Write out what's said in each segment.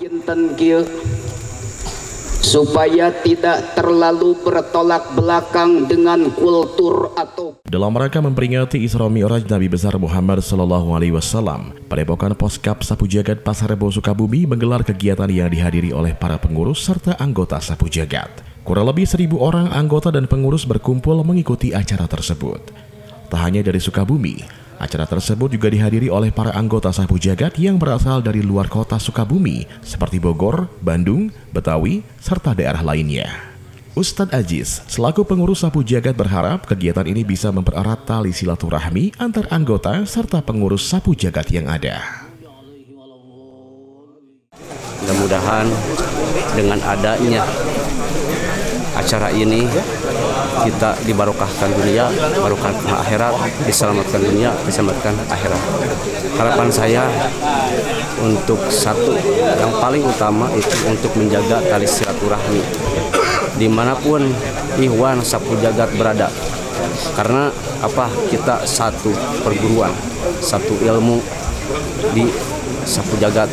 Kinten kieu supaya tidak terlalu bertolak belakang dengan kultur atau dalam rangka memperingati Isra Mi'raj Nabi besar Muhammad SAW, Padepokan Poskap Sapu Jagat Pasar Rebo Sukabumi menggelar kegiatan yang dihadiri oleh para pengurus serta anggota Sapu Jagat. Kurang lebih 1.000 orang anggota dan pengurus berkumpul mengikuti acara tersebut. Tak hanya dari Sukabumi, acara tersebut juga dihadiri oleh para anggota Sapu Jagat yang berasal dari luar kota Sukabumi seperti Bogor, Bandung, Betawi, serta daerah lainnya. Ustadz Aziz, selaku pengurus Sapu Jagat berharap kegiatan ini bisa mempererat tali silaturahmi antar anggota serta pengurus Sapu Jagat yang ada. Mudah-mudahan dengan adanya acara ini kita dibarokahkan dunia, barokahkan akhirat, diselamatkan dunia, diselamatkan akhirat. Harapan saya untuk satu yang paling utama itu untuk menjaga tali silaturahmi dimanapun Ikhwan Sapu Jagat berada. Karena kita satu perguruan, satu ilmu di Sapu Jagat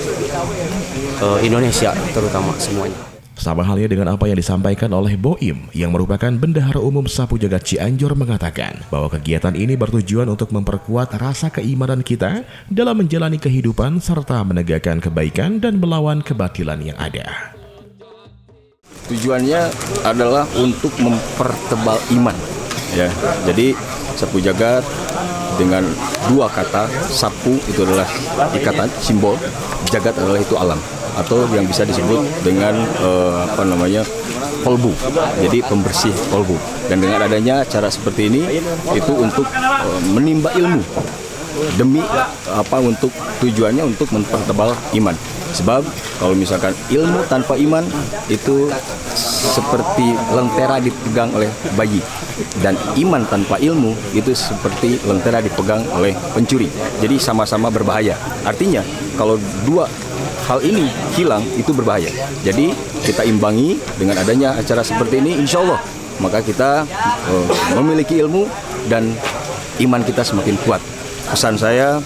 Indonesia terutama semuanya. Sama halnya dengan apa yang disampaikan oleh Boim yang merupakan Bendahara Umum Sapu Jagat Cianjur mengatakan bahwa kegiatan ini bertujuan untuk memperkuat rasa keimanan kita dalam menjalani kehidupan serta menegakkan kebaikan dan melawan kebatilan yang ada. Tujuannya adalah untuk mempertebal iman. Ya, jadi Sapu Jagat dengan dua kata, sapu itu adalah ikatan, simbol, jagat adalah itu alam, atau yang bisa disebut dengan kolbu, jadi pembersih kolbu. Dan dengan adanya cara seperti ini itu untuk menimba ilmu demi untuk tujuannya untuk mempertebal iman. Sebab kalau misalkan ilmu tanpa iman itu seperti lentera dipegang oleh bayi, dan iman tanpa ilmu itu seperti lentera dipegang oleh pencuri. Jadi sama-sama berbahaya. Artinya kalau dua hal ini hilang itu berbahaya. Jadi kita imbangi dengan adanya acara seperti ini, insya Allah maka kita memiliki ilmu dan iman kita semakin kuat. Pesan saya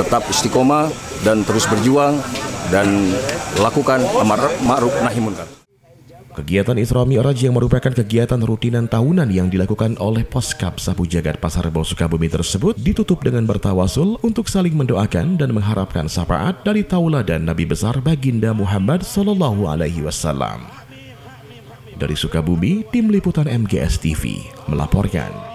tetap istiqomah dan terus berjuang dan lakukan amar ma'ruf nahi munkar. Kegiatan Isra Mi'raj yang merupakan kegiatan rutinan tahunan yang dilakukan oleh Poskap Sapu Jagat Pasar Rebo Sukabumi tersebut ditutup dengan bertawasul untuk saling mendoakan dan mengharapkan syafaat dari tauladan Nabi besar Baginda Muhammad SAW. Dari Sukabumi, tim liputan MGS TV melaporkan.